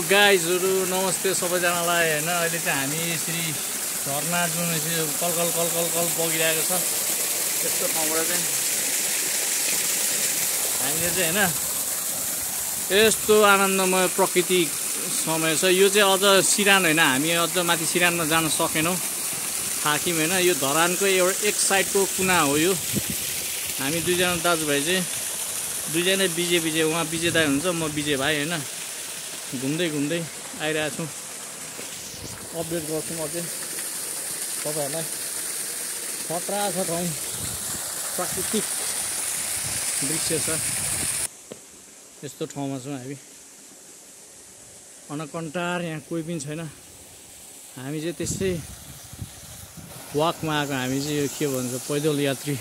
गाइजहरु नमस्ते सबैजनालाई हैन अहिले चाहिँ हामी श्री झरना जुन कल कल कल कल कल बगिरहेको छ त्यस्तो ठाउँबाट चाहिँ हामीले चाहिँ हैन यस्तो आनन्दमय प्राकृतिक समय छ। यो चाहिँ अझ सिरान हैन, हामी अझ माथि सिरानमा जान सकेनौं, थाक्यौं हैन। यो धरानको एउटा एक साइडको कुना हो यो। हामी दुईजना दाजुभाइ चाहिँ दुईजना बिजे उहाँ बिजे दाइ हुन्छ, म बिजे भाइ हैन। घुम्दै घुम्दै आइरहेको छु, अपडेट गर्छौँ अझै तपाईहरुलाई। खतरा छ ठाउँ, प्राकृतिक दृश्य छ। यस्तो ठाउँमा छौँ हामी, अनकन्टार, यहाँ कोही पनि छैन। हामी चाहिँ त्यसै वाकमा आएको, हामी चाहिँ यो के भन्छ पैदल यात्री,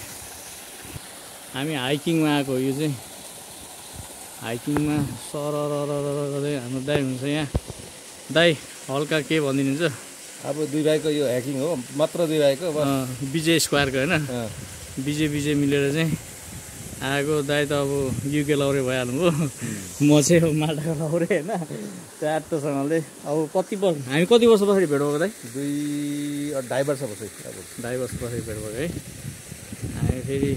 हामी हाइकिङमा आएको। यो चाहिँ हाइकिङमा सररररररदै हाम्रो दाइ हुन्छ यहाँ। दाइ हल्का के भनिदिनुहुन्छ? अब दुई भाइको यो हाइकिङ हो, मात्र दुई भाइको विजय स्क्वायरको हैन, विजय मिलेर चाहिँ आएको। दाइ त अब युके लौरे भइहाल्नुभयो, म चाहिँ अब माल्टाको लौरे हैन। ट्याटोसँगले अब हामी कति वर्ष पछाडि भेट भएको दाइ? 2.5 वर्ष पछाडि, अब 2.5 वर्ष पछाडि भेट भएको है। हामी फेरि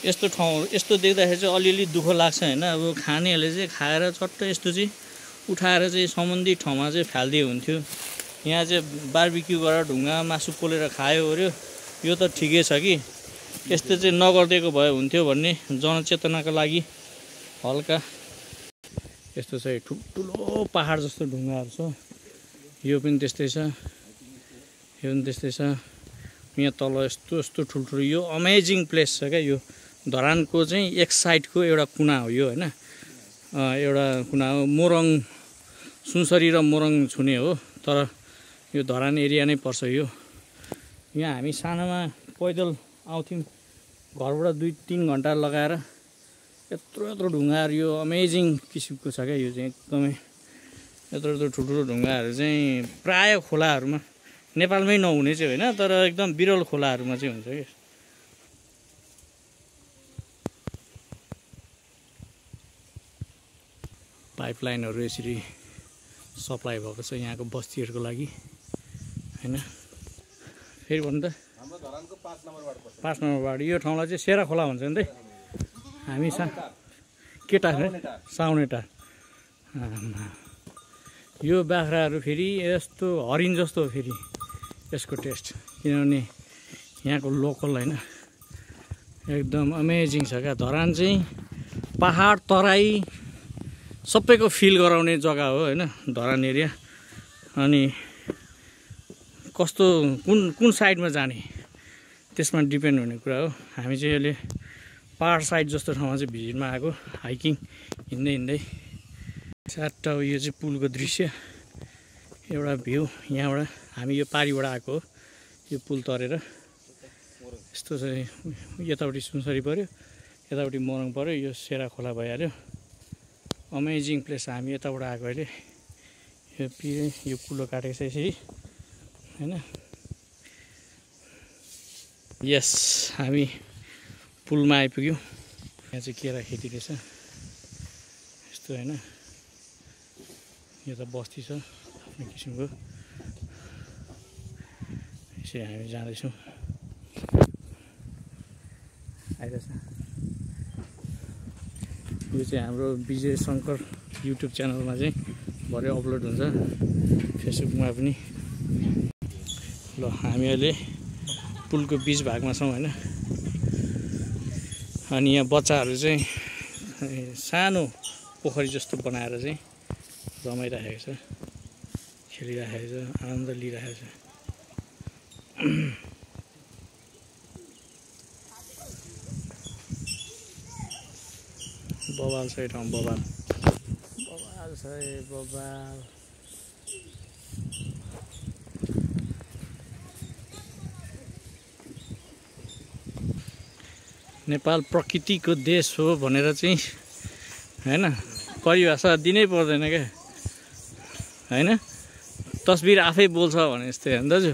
यस्तो ठाउँ यस्तो देख्दाखेरि चाहिँ अलिअलि दुःख लाग्छ हैन। अब खानेहरूले चाहिँ खाएर चट्ट यस्तो चाहिँ उठाएर चाहिँ सम्बन्धित ठाउँमा चाहिँ फाल्दिए हुन्थ्यो। यहाँ चाहिँ बारबिक्यू गरेर ढुङ्गा मासु पोलेर खायो ओर्यो, यो त ठिकै छ कि। यस्तो चाहिँ नगरिदिएको भए हुन्थ्यो भन्ने जनचेतनाको लागि हल्का यस्तो चाहिँ ठुल्ठुलो पहाड जस्तो ढुङ्गाहरू छ। यो पनि त्यस्तै छ, यो पनि त्यस्तै छ। यहाँ तल यस्तो यस्तो ठुल्ठुलो यो अमेजिङ प्लेस छ क्या। यो धरानको चाहिँ एक साइडको एउटा कुना हो यो हैन, एउटा कुना हो। मोरङ, सुनसरी र मोरङ छुने हो, तर यो धरान एरिया नै पर्छ यो। यहाँ हामी सानोमा पैदल आउँथ्यौँ घरबाट 2-3 घन्टा लगाएर। यत्रो ढुङ्गाहरू, यो अमेजिङ किसिमको छ क्या। यो चाहिँ एकदमै यत्रो ठुल्ठुलो ढुङ्गाहरू चाहिँ प्राय खोलाहरूमा, नेपालमै नहुने चाहिँ होइन, तर एकदम बिरल खोलाहरूमा चाहिँ हुन्छ कि। पाइपलाइनहरू यसरी सप्लाई भएको छ यहाँको बस्तीहरूको लागि हैन। फेरि भन्नु त, हाम्रो धरानको 5 नम्बर वार्ड पर्छ। 5 नम्बर वार्ड। यो ठाउँलाई चाहिँ सेरा खोला भन्छ नि त। हामी केटा साउनेटार। यो बाख्राहरू फेरि यस्तो हरिण जस्तो हो फेरि यसको टेस्ट, किनभने यहाँको लोकल हैन, एकदम अमेजिङ छ क्या। धरान चाहिँ पहाड तराई सबैको फिल गराउने जग्गा हो हैन धरान एरिया। अनि कस्तो कुन साइडमा जाने त्यसमा डिपेन्ड हुने कुरा हो। हामी चाहिँ अहिले पहाड साइड जस्तो ठाउँमा चाहिँ भिजिटमा आएको, हाइकिङ हिँड्दै चारवटा। यो चाहिँ पुलको दृश्य, एउटा भ्यू यहाँबाट। हामी यो पारीबाट आएको हो, यो पुल तरेर यस्तो चाहिँ यतापट्टि सुनसरी पऱ्यो, यतापट्टि मोरङ पऱ्यो, यो सेरा खोला भइहाल्यो। Amazing place. हामी यताबाट आएको अहिले। यो कुलो काटेको छ यसरी हैन। यस, हामी पुलमा आइपुग्यौँ। यहाँ चाहिँ केरा खेती रहेछ यस्तो हैन। यो त बस्ती छ आफ्नो किसिमको। यसरी हामी जाँदैछौँ, आइरहेछ। यो चाहिँ हाम्रो विजय शङ्कर युट्युब च्यानलमा चाहिँ भरे अपलोड हुन्छ, फेसबुकमा पनि। ल हामी अहिले पुलको बिच भागमा छौँ हैन। अनि यहाँ बच्चाहरू चाहिँ सानो पोखरी जस्तो बनाएर चाहिँ रमाइरहेको छ, खेलिरहेको छ, आनन्द लिइरहेको छ। बबाल छ यो ठाउँ, बबाल छ बबाल। नेपाल प्रकृतिको देश हो भनेर चाहिँ हैन परिभाषा दिनै पर्दैन क्या हैन। तस्बिर आफै बोल्छ भने जस्तै हो नि दाजु।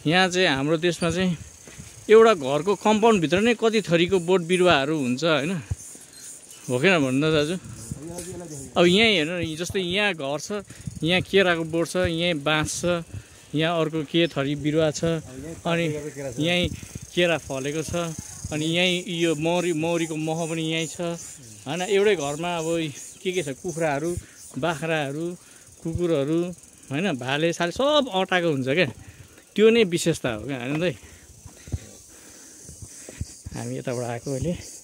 यहाँ चाहिँ हाम्रो देशमा चाहिँ एउटा घरको कम्पाउन्ड भित्र नै कति थरीको बोट बिरुवाहरू हुन्छ हैन, हो किन भन्नु दाजु? अब यहीँ हेर्नु न, जस्तै यहाँ घर छ, यहाँ केराको बोट छ, यहीँ बाँस छ, यहाँ अर्को के थरी बिरुवा छ, अनि यहीँ केरा फलेको छ, अनि यहीँ यो मौरीको मह पनि यहीँ छ होइन। एउटै घरमा अब के छ, कुखुराहरू, बाख्राहरू, कुकुरहरू होइन, भाले साले सब अटाएको हुन्छ क्या। त्यो नै विशेषता हो क्या होइन त। हामी यताबाट आएको अहिले।